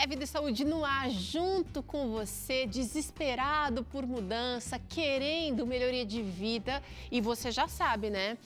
É Vida e Saúde no ar, junto com você, desesperado por mudança, querendo melhoria de vida. E você já sabe, né?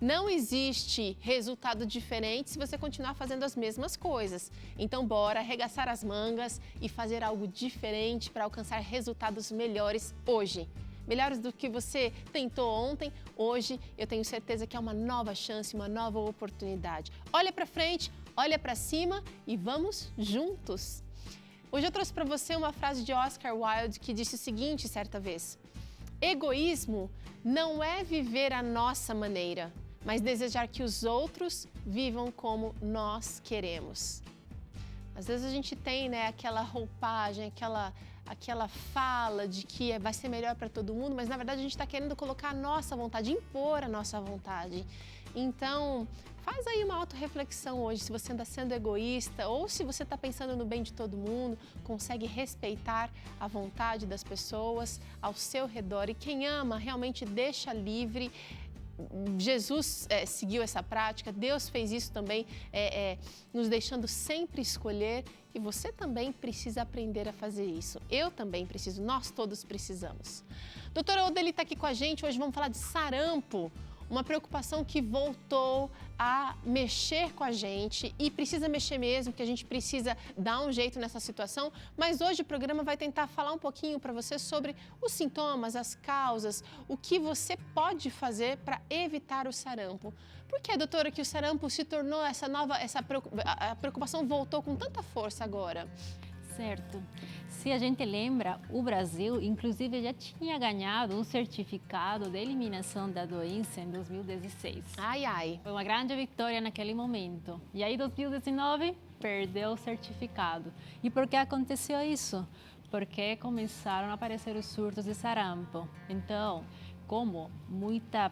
Não existe resultado diferente se você continuar fazendo as mesmas coisas. Então, bora arregaçar as mangas e fazer algo diferente para alcançar resultados melhores hoje. Melhores do que você tentou ontem, hoje eu tenho certeza que é uma nova chance, uma nova oportunidade. Olha para frente, olha para cima e vamos juntos. Hoje eu trouxe para você uma frase de Oscar Wilde que disse o seguinte certa vez: egoísmo não é viver a nossa maneira, mas desejar que os outros vivam como nós queremos. Às vezes a gente tem, né, aquela roupagem, aquela fala de que vai ser melhor para todo mundo, mas na verdade a gente está querendo colocar a nossa vontade, impor a nossa vontade. Então, faz aí uma autorreflexão hoje, se você anda sendo egoísta ou se você está pensando no bem de todo mundo, consegue respeitar a vontade das pessoas ao seu redor. E quem ama realmente deixa livre. Jesus seguiu essa prática, Deus fez isso também, nos deixando sempre escolher, e você também precisa aprender a fazer isso. Eu também preciso, nós todos precisamos. Doutora Odeli está aqui com a gente, hoje vamos falar de sarampo, uma preocupação que voltou a mexer com a gente e precisa mexer mesmo, que a gente precisa dar um jeito nessa situação, mas hoje o programa vai tentar falar um pouquinho para você sobre os sintomas, as causas, o que você pode fazer para evitar o sarampo. Por que, doutora, que o sarampo se tornou a preocupação voltou com tanta força agora? Certo. Se a gente lembra, o Brasil, inclusive, já tinha ganhado um certificado de eliminação da doença em 2016. Ai, ai. Foi uma grande vitória naquele momento. E aí, em 2019, perdeu o certificado. E por que aconteceu isso? Porque começaram a aparecer os surtos de sarampo. Então, como muita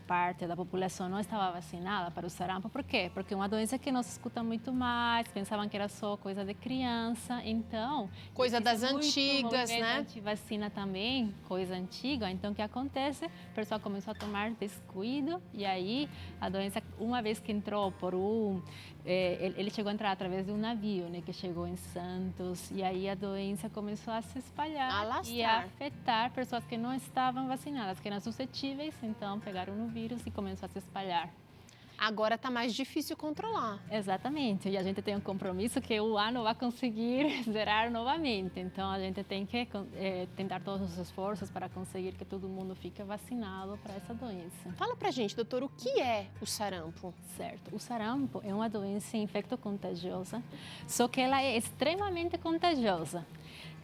parte da população não estava vacinada para o sarampo. Por quê? Porque é uma doença que não se escuta muito mais, pensavam que era só coisa de criança, então... Coisa das antigas, né? Vacina também, coisa antiga. Então, o que acontece? O pessoal começou a tomar descuido e aí a doença, uma vez que entrou por ele chegou a entrar através de um navio, né, que chegou em Santos, e aí a doença começou a se espalhar e a afetar pessoas que não estavam vacinadas, que eram suscetíveis, então pegaram no vírus e começou a se espalhar. Agora está mais difícil controlar. Exatamente, e a gente tem um compromisso que o ano vai conseguir zerar novamente, então a gente tem que tentar todos os esforços para conseguir que todo mundo fique vacinado para essa doença. Fala pra gente, doutor, o que é o sarampo? Certo, o sarampo é uma doença infecto-contagiosa, só que ela é extremamente contagiosa.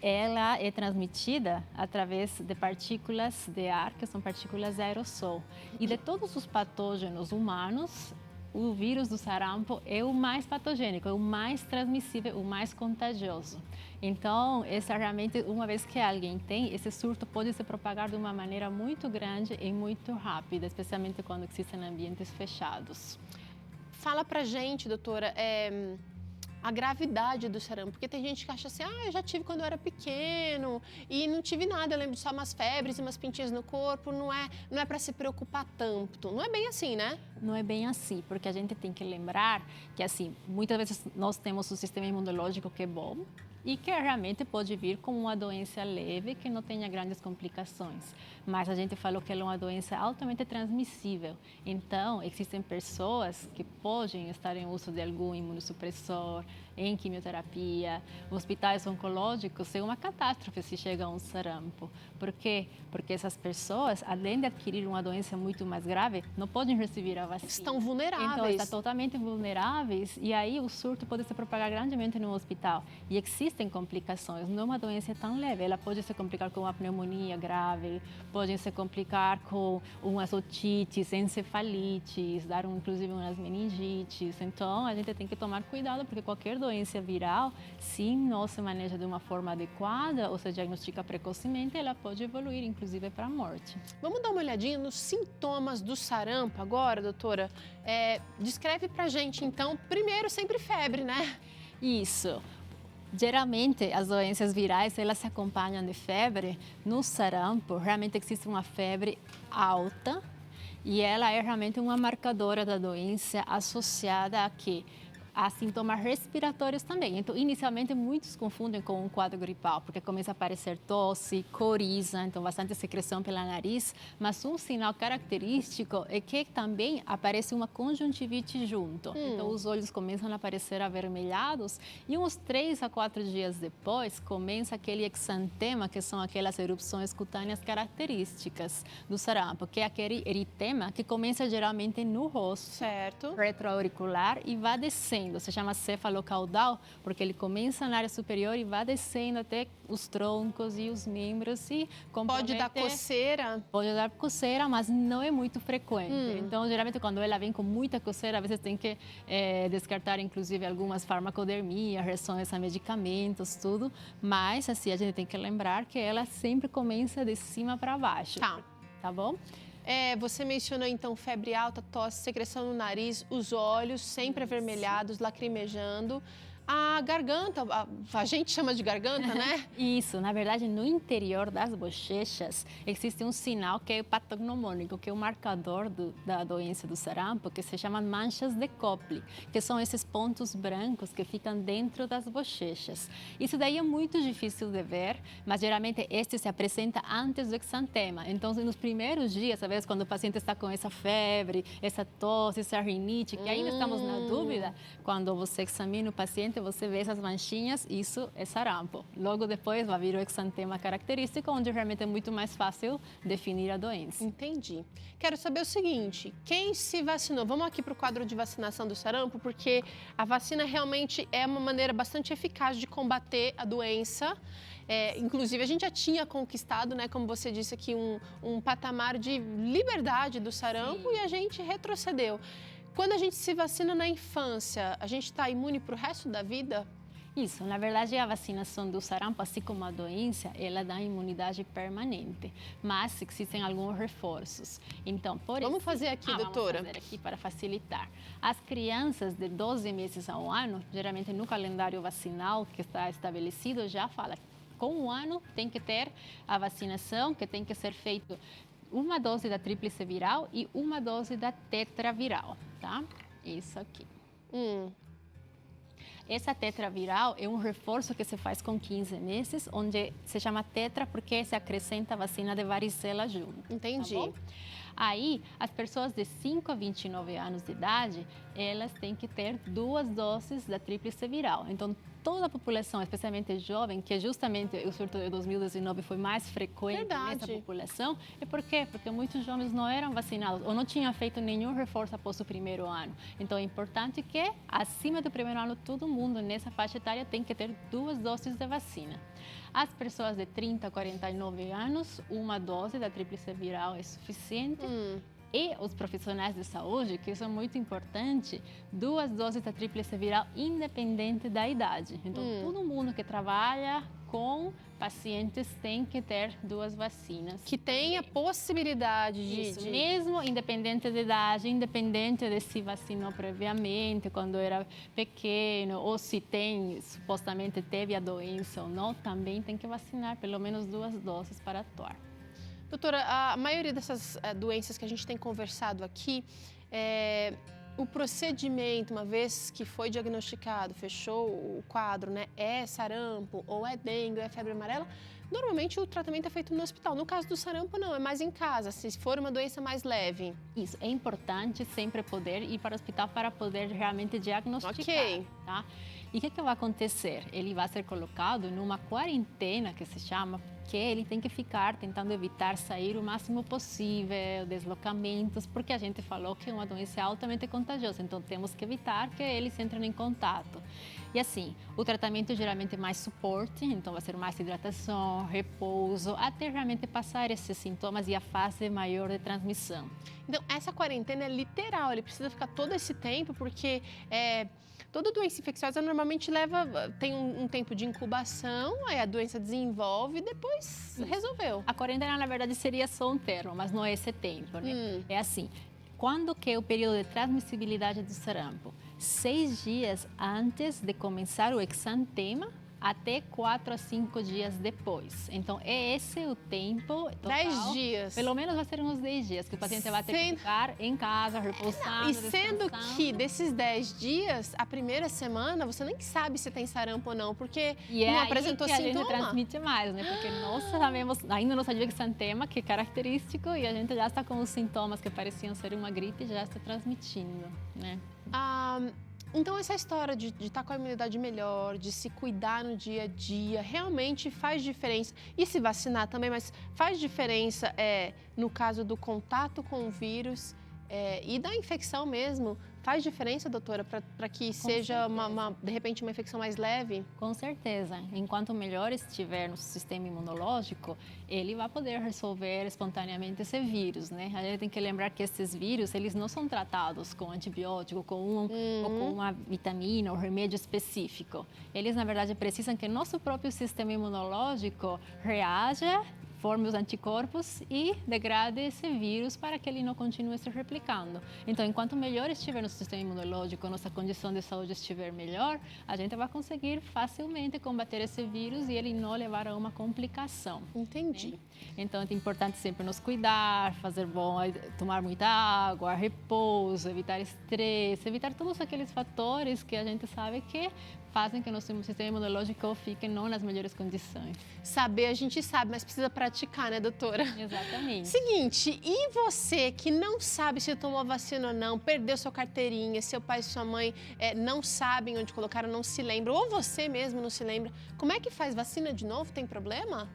Ela é transmitida através de partículas de ar, que são partículas de aerossol. E de todos os patógenos humanos, o vírus do sarampo é o mais patogênico, é o mais transmissível, o mais contagioso. Então, realmente, uma vez que alguém tem, esse surto pode se propagar de uma maneira muito grande e muito rápida, especialmente quando existem ambientes fechados. Fala pra gente, doutora, a gravidade do sarampo, porque tem gente que acha assim, eu já tive quando eu era pequeno e não tive nada, eu lembro de só umas febres e umas pintinhas no corpo, não é para se preocupar tanto, não é bem assim, né? Não é bem assim, porque a gente tem que lembrar que, assim, muitas vezes nós temos um sistema imunológico que é bom e que realmente pode vir como uma doença leve que não tenha grandes complicações. Mas a gente falou que ela é uma doença altamente transmissível. Então, existem pessoas que podem estar em uso de algum imunossupressor, em quimioterapia, hospitais oncológicos, é uma catástrofe se chega a um sarampo. Por quê? Porque essas pessoas, além de adquirir uma doença muito mais grave, não podem receber a vacina. Estão vulneráveis. Então, estão totalmente vulneráveis e aí o surto pode se propagar grandemente no hospital. E existem complicações, não é uma doença tão leve, ela pode se complicar com uma pneumonia grave, pode se complicar com umas otites, encefalites, dar inclusive umas meningites. Então, a gente tem que tomar cuidado, porque qualquer doença viral, se não se maneja de uma forma adequada ou se diagnostica precocemente, ela pode evoluir, inclusive, para a morte. Vamos dar uma olhadinha nos sintomas do sarampo agora, doutora? Descreve pra gente, então, primeiro sempre febre, né? Isso. Geralmente, as doenças virais, elas se acompanham de febre. No sarampo, realmente existe uma febre alta e ela é realmente uma marcadora da doença associada a quê? há sintomas respiratórios também. Então, inicialmente, muitos confundem com um quadro gripal, porque começa a aparecer tosse, coriza, então bastante secreção pela nariz. Mas um sinal característico é que também aparece uma conjuntivite junto. Então, os olhos começam a aparecer avermelhados e uns 3 a 4 dias depois, começa aquele exantema, que são aquelas erupções cutâneas características do sarampo, que é aquele eritema que começa geralmente no rosto, certo, retroauricular e vai descendo. Se chama cefalocaudal, porque ele começa na área superior e vai descendo até os troncos e os membros e pode dar coceira? Pode dar coceira, mas não é muito frequente. Então, geralmente, quando ela vem com muita coceira, às vezes tem que descartar, inclusive, algumas farmacodermias, reações a medicamentos, tudo. Mas, assim, a gente tem que lembrar que ela sempre começa de cima para baixo. Tá bom? Você mencionou, então, febre alta, tosse, secreção no nariz, os olhos sempre avermelhados, lacrimejando. A garganta, a gente chama de garganta, né? Isso, na verdade, no interior das bochechas existe um sinal que é o patognomônico, que é o marcador da doença do sarampo, que se chama manchas de Copley, que são esses pontos brancos que ficam dentro das bochechas. Isso daí é muito difícil de ver, mas geralmente este se apresenta antes do exantema. Então, nos primeiros dias, às vezes, quando o paciente está com essa febre, essa tosse, essa rinite, que ainda estamos na dúvida, quando você examina o paciente, você vê essas manchinhas, isso é sarampo. Logo depois vai vir o exantema característico, onde realmente é muito mais fácil definir a doença. Entendi. Quero saber o seguinte, quem se vacinou? Vamos aqui para o quadro de vacinação do sarampo, porque a vacina realmente é uma maneira bastante eficaz de combater a doença. Inclusive, a gente já tinha conquistado, né, como você disse aqui, um patamar de liberdade do sarampo. Sim. E a gente retrocedeu. Quando a gente se vacina na infância, a gente está imune para o resto da vida? Isso, na verdade, a vacinação do sarampo, assim como a doença, ela dá imunidade permanente, mas existem alguns reforços. Então, vamos fazer aqui, doutora. Vamos fazer aqui para facilitar. As crianças de 12 meses a 1 ano, geralmente no calendário vacinal que está estabelecido, já fala que com 1 ano tem que ter a vacinação, que tem que ser feito uma dose da tríplice viral e uma dose da tetraviral, tá? Isso aqui. Essa tetraviral é um reforço que se faz com 15 meses, onde se chama tetra porque se acrescenta a vacina de varicela junto. Entendi. Tá bom? Aí, as pessoas de 5 a 29 anos de idade, elas têm que ter 2 doses da tríplice viral. Então, toda a população, especialmente jovem, que justamente o surto de 2019 foi mais frequente nessa população, é por quê? Porque muitos jovens não eram vacinados ou não tinham feito nenhum reforço após o primeiro ano. Então, é importante que, acima do primeiro ano, todo mundo nessa faixa etária tem que ter 2 doses de vacina. As pessoas de 30 a 49 anos, uma dose da tríplice viral é suficiente. E os profissionais de saúde, que isso é muito importante, 2 doses da tríplice viral independente da idade. Então, todo mundo que trabalha com pacientes tem que ter 2 vacinas. Que tenha possibilidade de... Mesmo independente de idade, independente de se vacinou previamente, quando era pequeno, ou se supostamente teve a doença ou não, também tem que vacinar pelo menos 2 doses para atuar. Doutora, a maioria dessas doenças que a gente tem conversado aqui, o procedimento, uma vez que foi diagnosticado, fechou o quadro, né, é sarampo, ou é dengue, ou é febre amarela, normalmente o tratamento é feito no hospital. No caso do sarampo, não, é mais em casa, se for uma doença mais leve. Isso, é importante sempre poder ir para o hospital para poder realmente diagnosticar. Ok. Tá? E o que vai acontecer? Ele vai ser colocado numa quarentena, que se chama, que ele tem que ficar tentando evitar sair o máximo possível, deslocamentos, porque a gente falou que é uma doença altamente contagiosa, então temos que evitar que eles entrem em contato. E assim, o tratamento geralmente é mais suporte, então vai ser mais hidratação, repouso, até realmente passar esses sintomas e a fase maior de transmissão. Então, essa quarentena é literal, ele precisa ficar todo esse tempo, porque toda doença infecciosa normalmente tem um tempo de incubação, aí a doença desenvolve e depois resolveu. A quarentena, na verdade, seria só um termo, mas não é esse tempo, né? É assim, quando que é o período de transmissibilidade do sarampo? 6 dias antes de começar o exantema até 4 a 5 dias depois. Então, esse é o tempo total. 10 dias. Pelo menos vai ser uns 10 dias que o paciente vai ter que ficar em casa, repousando, E sendo descansando. que desses 10 dias, a primeira semana, você nem sabe se tem sarampo ou não, porque E é não aí apresentou que a gente sintoma. transmite mais, né? Porque nós sabemos, ainda não sabia que exantema, que é característico, e a gente já está com os sintomas que pareciam ser uma gripe, já está transmitindo, né? Então, essa história de estar com a imunidade melhor, de se cuidar no dia a dia, realmente faz diferença. E se vacinar também, mas faz diferença no caso do contato com o vírus e da infecção mesmo. Faz diferença, doutora, para que seja, de repente, uma infecção mais leve? Com certeza. Enquanto melhor estiver no sistema imunológico, ele vai poder resolver espontaneamente esse vírus, né? A gente tem que lembrar que esses vírus, eles não são tratados com antibiótico, ou com uma vitamina ou remédio específico. Eles, na verdade, precisam que nosso próprio sistema imunológico reaja, forme os anticorpos e degrade esse vírus para que ele não continue se replicando. Então, enquanto melhor estiver no sistema imunológico, nossa condição de saúde estiver melhor, a gente vai conseguir facilmente combater esse vírus e ele não levar a uma complicação. Entendi. Né? Então, é importante sempre nos cuidar, tomar muita água, repouso, evitar estresse, evitar todos aqueles fatores que a gente sabe que fazem que o nosso sistema imunológico fique não nas melhores condições. Saber a gente sabe, mas precisa praticar, né, doutora? Exatamente. Seguinte, e você que não sabe se tomou a vacina ou não, perdeu sua carteirinha, seu pai e sua mãe não sabem onde colocaram, não se lembram, ou você mesmo não se lembra, como é que faz? Vacina de novo? Tem problema?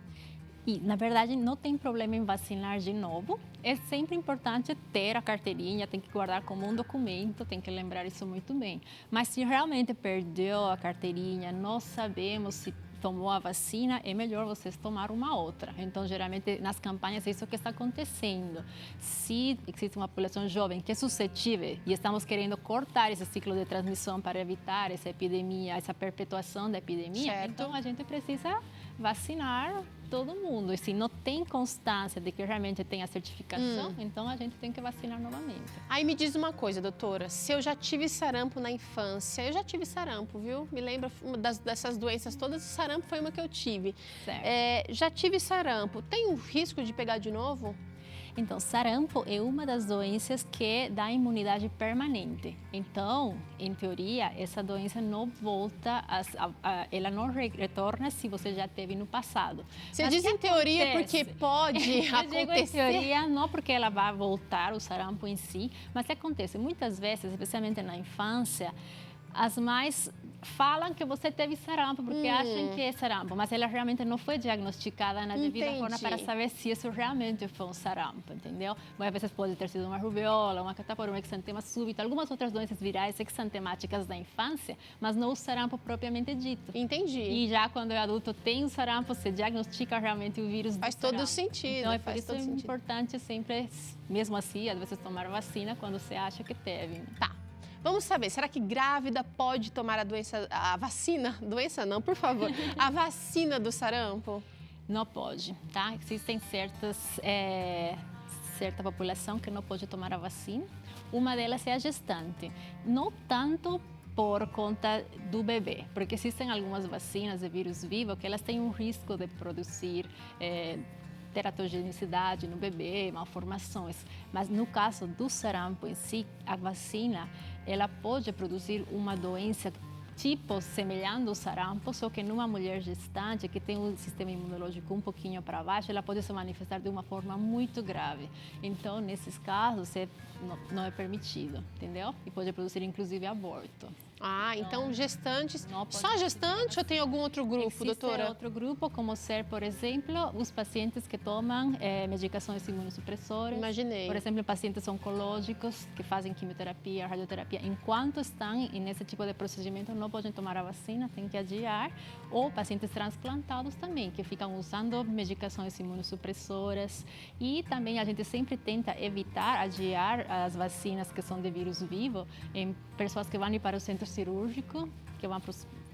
E, na verdade, não tem problema em vacinar de novo. É sempre importante ter a carteirinha, tem que guardar como um documento, tem que lembrar isso muito bem. Mas se realmente perdeu a carteirinha, não sabemos se tomou a vacina, é melhor vocês tomar uma outra. Então, geralmente, nas campanhas, é isso que está acontecendo. Se existe uma população jovem que é suscetível e estamos querendo cortar esse ciclo de transmissão para evitar essa epidemia, essa perpetuação da epidemia, certo. Então a gente precisa vacinar todo mundo. E se não tem constância de que realmente tem a certificação, então a gente tem que vacinar novamente. Aí me diz uma coisa, doutora, se eu já tive sarampo na infância, eu já tive sarampo, viu? Me lembra dessas doenças todas, o sarampo foi uma que eu tive. Certo. Já tive sarampo, tem um risco de pegar de novo? Então, sarampo é uma das doenças que dá imunidade permanente. Então, em teoria, essa doença não volta, ela não retorna se você já teve no passado. Você diz em teoria porque pode Eu acontecer? digo em teoria, não porque ela vai voltar, o sarampo em si, mas acontece muitas vezes, especialmente na infância, as mães falam que você teve sarampo porque acham que é sarampo, mas ela realmente não foi diagnosticada na devida forma para saber se isso realmente foi um sarampo, entendeu? Muitas vezes pode ter sido uma rubéola, uma catapora, um exantema súbito, algumas outras doenças virais exantemáticas da infância, mas não o sarampo propriamente dito. Entendi. E já quando é adulto tem o sarampo, você diagnostica realmente o vírus do Faz sarampo. todo sentido. Então, é por isso importante sempre, mesmo assim, às vezes tomar vacina quando você acha que teve. Tá. Vamos saber, será que grávida pode tomar a vacina? Doença não, por favor. A vacina do sarampo? Não pode, tá? Existem certa população que não pode tomar a vacina. Uma delas é a gestante. Não tanto por conta do bebê, porque existem algumas vacinas de vírus vivo que elas têm um risco de produzir teratogenicidade no bebê, malformações. Mas no caso do sarampo em si, a vacina, ela pode produzir uma doença tipo semelhante ao sarampo, só que numa mulher gestante que tem um sistema imunológico um pouquinho para baixo, ela pode se manifestar de uma forma muito grave. Então, nesses casos, não é permitido, entendeu? E pode produzir, inclusive, aborto. Ah, então gestantes. Só gestante ou tem algum outro grupo, doutora? Existe outro grupo, como ser, por exemplo, os pacientes que tomam medicações imunossupressoras. Imaginei. Por exemplo, pacientes oncológicos que fazem quimioterapia, radioterapia. Enquanto estão nesse tipo de procedimento, não podem tomar a vacina, tem que adiar. Ou pacientes transplantados também, que ficam usando medicações imunossupressoras. E também a gente sempre tenta evitar adiar as vacinas que são de vírus vivo em pessoas que vão ir para o centro cirúrgico, que vão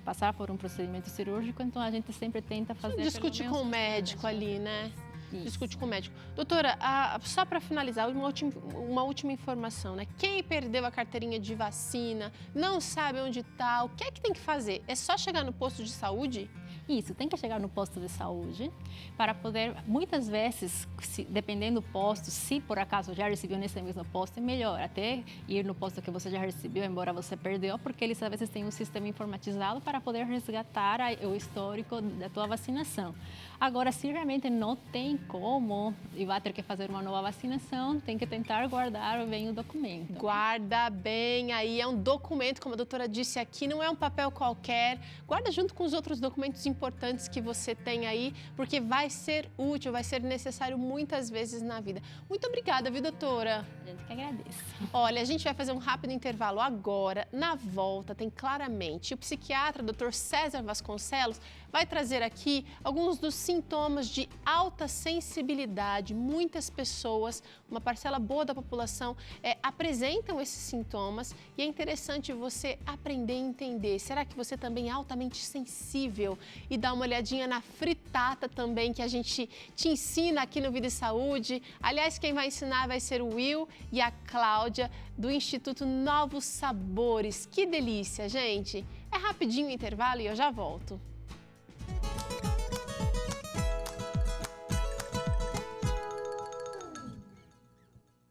passar por um procedimento cirúrgico, então a gente sempre tenta fazer... Discute com o médico ali, né? Isso. Discute com o médico. Doutora, só para finalizar, uma última informação, né? Quem perdeu a carteirinha de vacina, não sabe onde está, o que é que tem que fazer? É só chegar no posto de saúde? Isso, tem que chegar no posto de saúde para poder, muitas vezes, dependendo do posto, se por acaso já recebeu nesse mesmo posto, é melhor até ir no posto que você já recebeu, embora você perdeu, porque eles às vezes têm um sistema informatizado para poder resgatar o histórico da tua vacinação. Agora, se realmente não tem como e vai ter que fazer uma nova vacinação, tem que tentar guardar bem o documento. Guarda bem aí, é um documento, como a doutora disse aqui, não é um papel qualquer. Guarda junto com os outros documentos importantes que você tem aí, porque vai ser útil, vai ser necessário muitas vezes na vida. Muito obrigada, viu, doutora? A gente que agradece. Olha, a gente vai fazer um rápido intervalo agora. Na volta, tem claramente o psiquiatra, Dr. César Vasconcelos, vai trazer aqui alguns dos sintomas de alta sensibilidade. Muitas pessoas, uma parcela boa da população, apresentam esses sintomas e é interessante você aprender a entender. Será que você também é altamente sensível? E dá uma olhadinha na fritata também, que a gente te ensina aqui no Vida e Saúde. Aliás, quem vai ensinar vai ser o Will e a Cláudia, do Instituto Novos Sabores. Que delícia, gente! É rapidinho o intervalo e eu já volto.